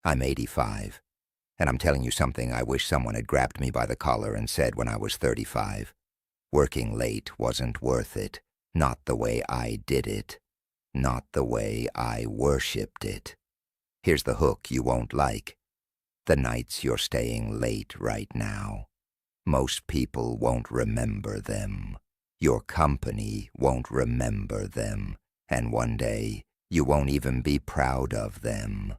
I'm 85, and I'm telling you something I wish someone had grabbed me by the collar and said when I was 35. Working late wasn't worth it. Not the way I did it. Not the way I worshipped it. Here's the hook you won't like. The nights you're staying late right now. Most people won't remember them. Your company won't remember them. And one day, you won't even be proud of them.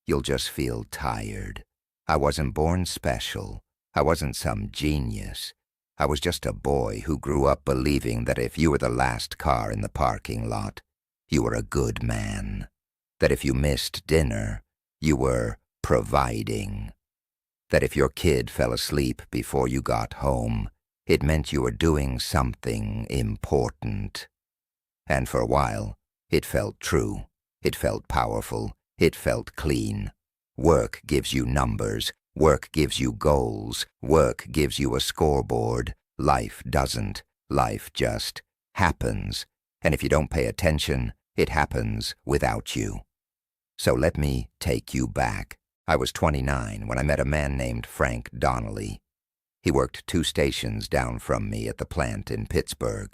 You'll just feel tired. I wasn't born special. I wasn't some genius. I was just a boy who grew up believing that if you were the last car in the parking lot, you were a good man. That if you missed dinner, you were providing. That if your kid fell asleep before you got home, it meant you were doing something important. And for a while, it felt true. It felt powerful. It felt clean. Work gives you numbers. Work gives you goals. Work gives you a scoreboard. Life doesn't. Life just happens. And if you don't pay attention, it happens without you. So let me take you back. I was 29 when I met a man named Frank Donnelly. He worked 2 stations down from me at the plant in Pittsburgh.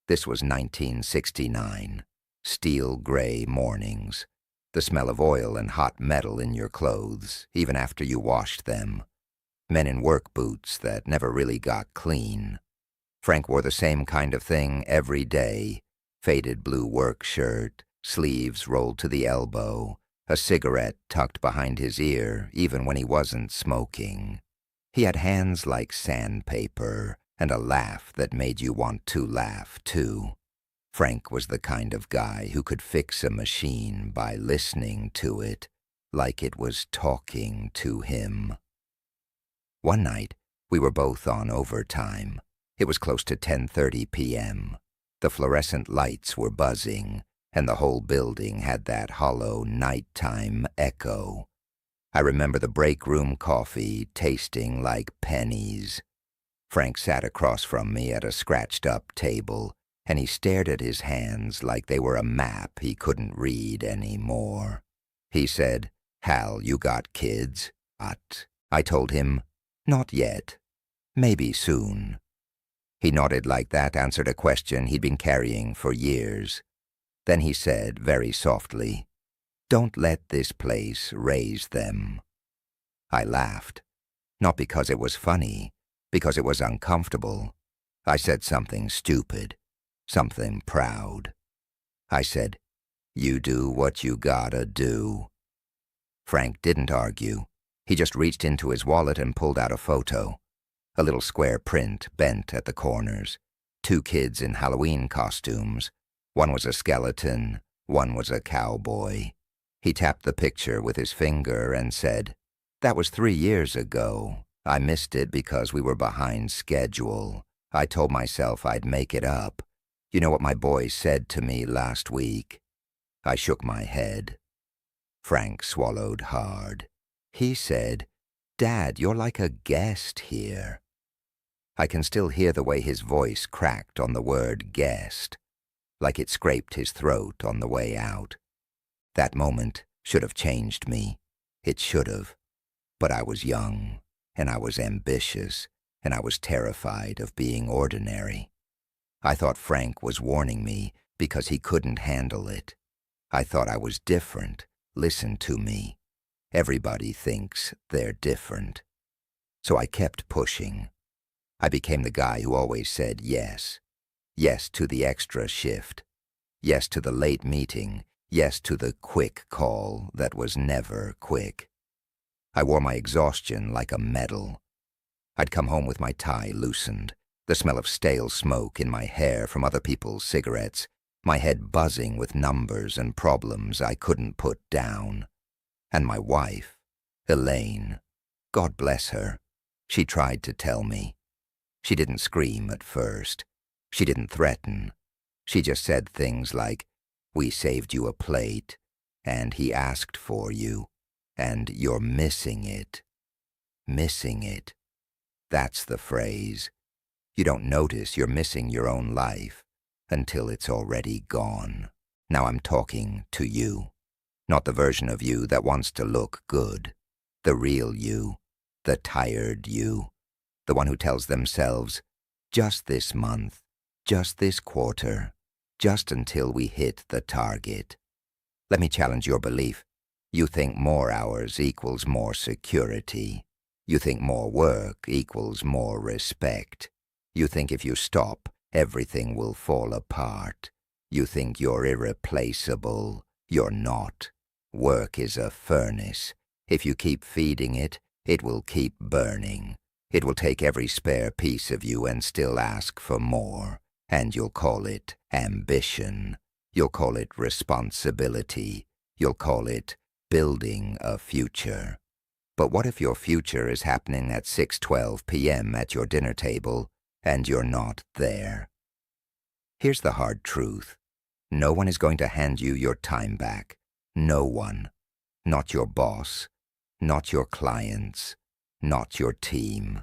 This was 1969. Steel gray mornings. The smell of oil and hot metal in your clothes, even after you washed them. Men in work boots that never really got clean. Frank wore the same kind of thing every day. Faded blue work shirt, sleeves rolled to the elbow, a cigarette tucked behind his ear even when he wasn't smoking. He had hands like sandpaper and a laugh that made you want to laugh too. Frank was the kind of guy who could fix a machine by listening to it, like it was talking to him. One night, we were both on overtime. It was close to 10:30 p.m. The fluorescent lights were buzzing, and the whole building had that hollow nighttime echo. I remember the break room coffee tasting like pennies. Frank sat across from me at a scratched-up table, and he stared at his hands like they were a map he couldn't read anymore. He said, "Hal, you got kids?" I told him, "Not yet. Maybe soon." He nodded like that answered a question he'd been carrying for years. Then he said, very softly, "Don't let this place raise them." I laughed, not because it was funny, because it was uncomfortable. I said something stupid. Something proud. I said, "You do what you gotta do." Frank didn't argue. He just reached into his wallet and pulled out a photo. A little square print bent at the corners. 2 kids in Halloween costumes. One was a skeleton, one was a cowboy. He tapped the picture with his finger and said, "That was 3 years ago. I missed it because we were behind schedule. I told myself I'd make it up. You know what my boy said to me last week?" I shook my head. Frank swallowed hard. He said, "Dad, you're like a guest here." I can still hear the way his voice cracked on the word guest, like it scraped his throat on the way out. That moment should have changed me. It should have. But I was young, and I was ambitious, and I was terrified of being ordinary. I thought Frank was warning me because he couldn't handle it. I thought I was different. Listen to me. Everybody thinks they're different. So I kept pushing. I became the guy who always said yes. Yes to the extra shift. Yes to the late meeting. Yes to the quick call that was never quick. I wore my exhaustion like a medal. I'd come home with my tie loosened, the smell of stale smoke in my hair from other people's cigarettes, my head buzzing with numbers and problems I couldn't put down. And my wife, Elaine, God bless her, she tried to tell me. She didn't scream at first. She didn't threaten. She just said things like, "We saved you a plate, and he asked for you, and you're missing it." Missing it. That's the phrase. You don't notice you're missing your own life until it's already gone. Now I'm talking to you. Not the version of you that wants to look good. The real you. The tired you. The one who tells themselves, just this month, just this quarter, just until we hit the target. Let me challenge your belief. You think more hours equals more security. You think more work equals more respect. You think if you stop, everything will fall apart. You think you're irreplaceable. You're not. Work is a furnace. If you keep feeding it, it will keep burning. It will take every spare piece of you and still ask for more. And you'll call it ambition. You'll call it responsibility. You'll call it building a future. But what if your future is happening at 6:12 p.m. at your dinner table and you're not there? Here's the hard truth. No one is going to hand you your time back. No one. Not your boss. Not your clients. Not your team.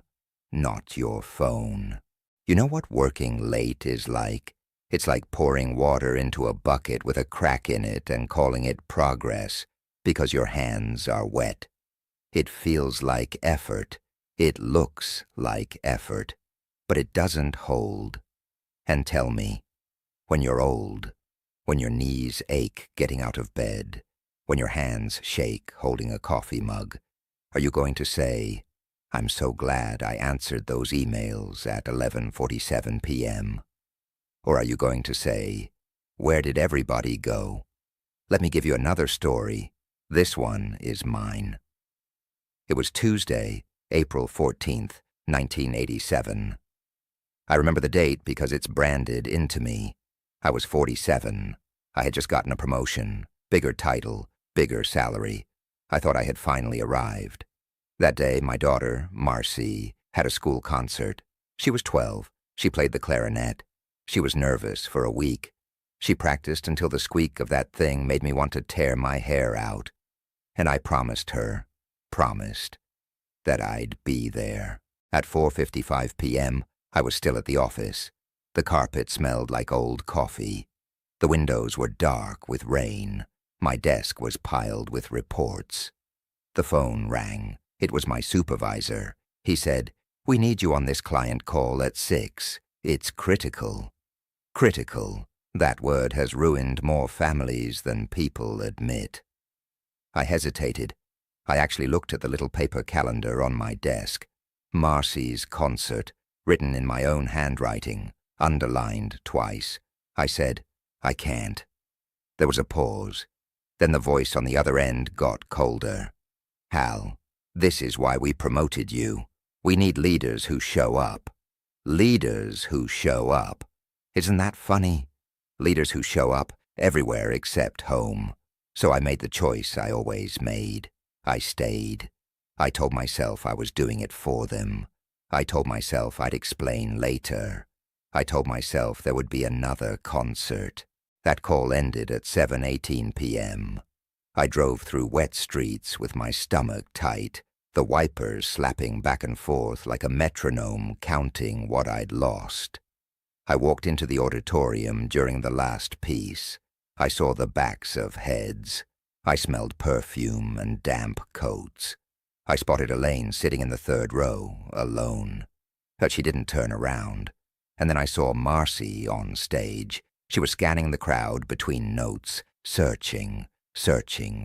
Not your phone. You know what working late is like? It's like pouring water into a bucket with a crack in it and calling it progress because your hands are wet. It feels like effort. It looks like effort. But it doesn't hold. And tell me, when you're old, when your knees ache getting out of bed, when your hands shake holding a coffee mug, are you going to say, I'm so glad I answered those emails at 11:47 p.m.? Or are you going to say, where did everybody go? Let me give you another story. This one is mine. It was Tuesday, April 14th, 1987. I remember the date because it's branded into me. I was 47. I had just gotten a promotion, bigger title, bigger salary. I thought I had finally arrived. That day, my daughter, Marcy, had a school concert. She was 12. She played the clarinet. She was nervous for a week. She practiced until the squeak of that thing made me want to tear my hair out. And I promised her, that I'd be there. At 4:55 p.m., I was still at the office. The carpet smelled like old coffee. The windows were dark with rain. My desk was piled with reports. The phone rang. It was my supervisor. He said, "We need you on this client call at 6. It's critical." Critical. That word has ruined more families than people admit. I hesitated. I actually looked at the little paper calendar on my desk. Marcy's concert, written in my own handwriting, underlined twice. I said, I can't. There was a pause. Then the voice on the other end got colder. Hal, this is why we promoted you. We need leaders who show up. Leaders who show up. Isn't that funny? Leaders who show up everywhere except home. So I made the choice I always made. I stayed. I told myself I was doing it for them. I told myself I'd explain later. I told myself there would be another concert. That call ended at 7:18 p.m. I drove through wet streets with my stomach tight, the wipers slapping back and forth like a metronome counting what I'd lost. I walked into the auditorium during the last piece. I saw the backs of heads. I smelled perfume and damp coats. I spotted Elaine sitting in the third row, alone. But she didn't turn around. And then I saw Marcy on stage. She was scanning the crowd between notes, searching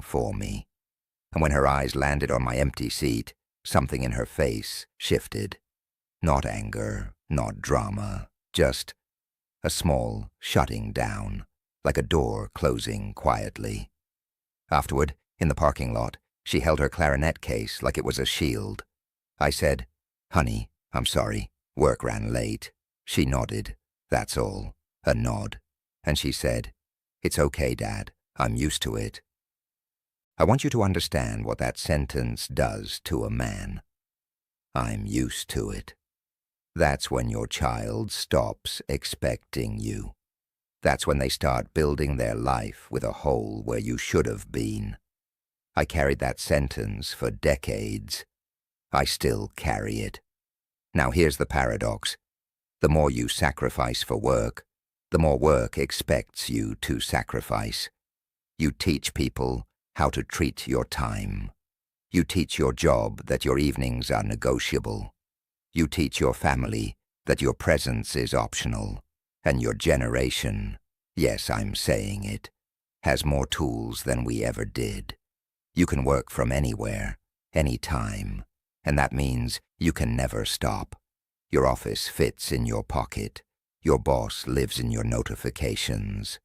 for me. And when her eyes landed on my empty seat, something in her face shifted. Not anger, not drama, just a small shutting down, like a door closing quietly. Afterward, in the parking lot, she held her clarinet case like it was a shield. I said, "Honey, I'm sorry. Work ran late." She nodded. That's all. A nod. And she said, "It's okay, Dad. I'm used to it." I want you to understand what that sentence does to a man. I'm used to it. That's when your child stops expecting you. That's when they start building their life with a hole where you should have been. I carried that sentence for decades. I still carry it. Now here's the paradox. The more you sacrifice for work, the more work expects you to sacrifice. You teach people, how to treat your time. You teach your job that your evenings are negotiable. You teach your family that your presence is optional. And your generation, yes, I'm saying it, has more tools than we ever did. You can work from anywhere, anytime, and that means you can never stop. Your office fits in your pocket. Your boss lives in your notifications.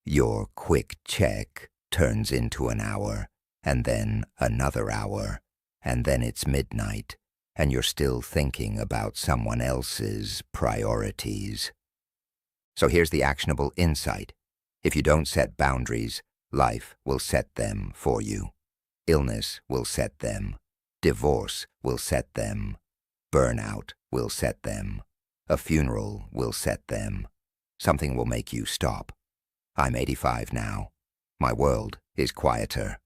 Your quick check turns into an hour, and then another hour, and then it's midnight, and you're still thinking about someone else's priorities. So here's the actionable insight. If you don't set boundaries, life will set them for you. Illness will set them. Divorce will set them. Burnout will set them. A funeral will set them. Something will make you stop. I'm 85 now. My world is quieter.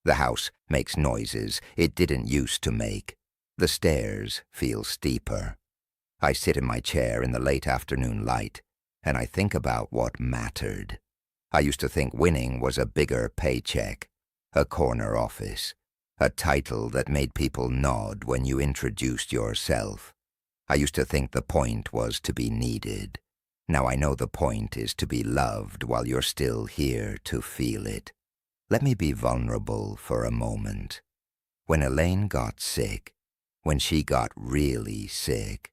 The house makes noises it didn't used to make. The stairs feel steeper. I sit in my chair in the late afternoon light, and I think about what mattered. I used to think winning was a bigger paycheck, a corner office, a title that made people nod when you introduced yourself. I used to think the point was to be needed. Now I know the point is to be loved while you're still here to feel it. Let me be vulnerable for a moment. When Elaine got sick, when she got really sick,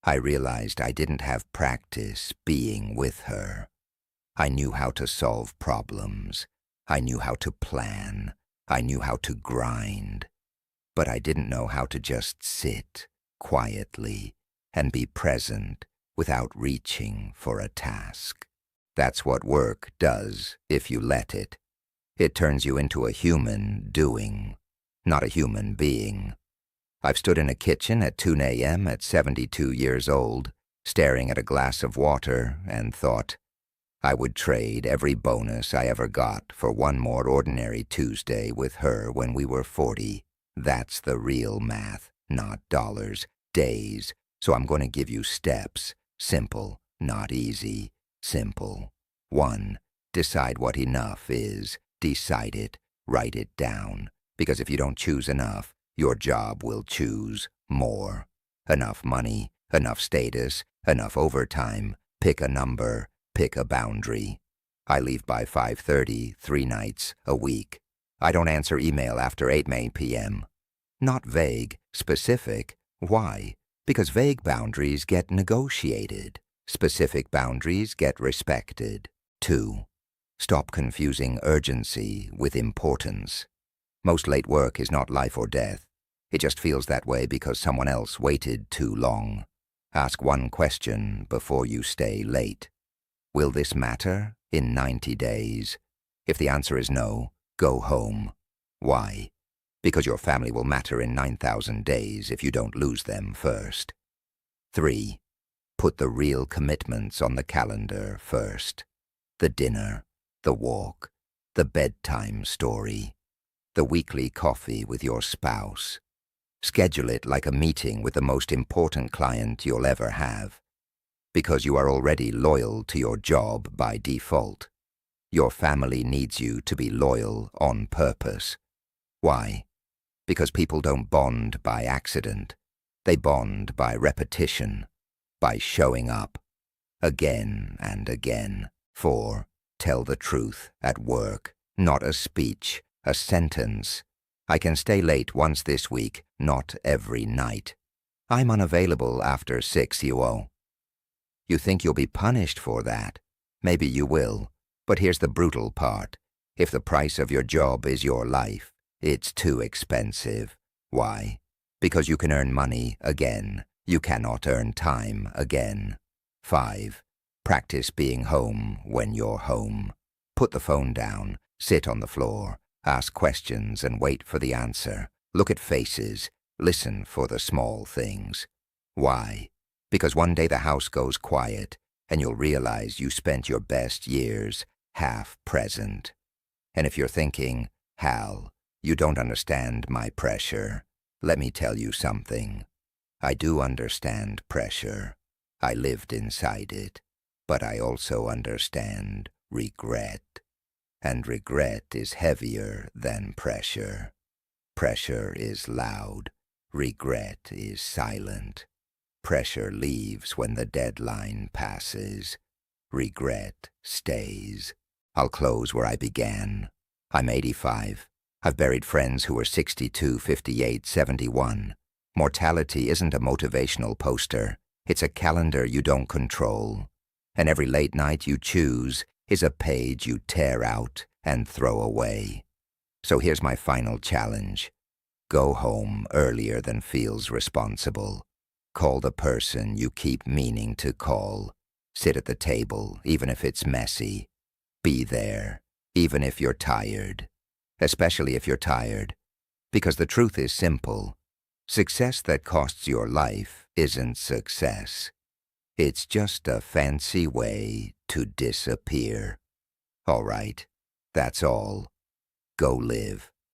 I realized I didn't have practice being with her. I knew how to solve problems. I knew how to plan. I knew how to grind. But I didn't know how to just sit quietly and be present without reaching for a task. That's what work does if you let it. It turns you into a human doing, not a human being. I've stood in a kitchen at 2 a.m. at 72 years old, staring at a glass of water, and thought, I would trade every bonus I ever got for one more ordinary Tuesday with her when we were 40. That's the real math, not dollars, days. So I'm going to give you steps. Simple, not easy. Simple. 1. Decide what enough is. Decide it. Write it down. Because if you don't choose enough, your job will choose more. Enough money, enough status, enough overtime. Pick a number. Pick a boundary. I leave by 5:30, 3 nights a week. I don't answer email after 8 p.m. Not vague, specific. Why? Because vague boundaries get negotiated. Specific boundaries get respected. 2. Stop confusing urgency with importance. Most late work is not life or death. It just feels that way because someone else waited too long. Ask one question before you stay late. Will this matter in 90 days? If the answer is no, go home. Why? Because your family will matter in 9,000 days if you don't lose them first. 3. Put the real commitments on the calendar first. The dinner, the walk, the bedtime story, the weekly coffee with your spouse. Schedule it like a meeting with the most important client you'll ever have. Because you are already loyal to your job by default. Your family needs you to be loyal on purpose. Why? Because people don't bond by accident. They bond by repetition, by showing up, again and again. 4. Tell the truth at work, not a speech, a sentence. I can stay late once this week, not every night. I'm unavailable after 6 UO. You think you'll be punished for that? Maybe you will, but here's the brutal part. If the price of your job is your life, it's too expensive. Why? Because you can earn money again. You cannot earn time again. 5. Practice being home when you're home. Put the phone down, sit on the floor, ask questions and wait for the answer. Look at faces, listen for the small things. Why? Because one day the house goes quiet and you'll realize you spent your best years half present. And if you're thinking, Hal, you don't understand my pressure, let me tell you something. I do understand pressure. I lived inside it, but I also understand regret. and regret is heavier than pressure. Pressure is loud, regret is silent. Pressure leaves when the deadline passes. Regret stays. I'll close where I began. I'm 85. I've buried friends who were 62, 58, 71. Mortality isn't a motivational poster. It's a calendar you don't control. And every late night you choose is a page you tear out and throw away. So here's my final challenge. Go home earlier than feels responsible. Call the person you keep meaning to call. Sit at the table, even if it's messy. Be there, even if you're tired. Especially if you're tired. Because the truth is simple. Success that costs your life isn't success. It's just a fancy way to disappear. All right, that's all. Go live.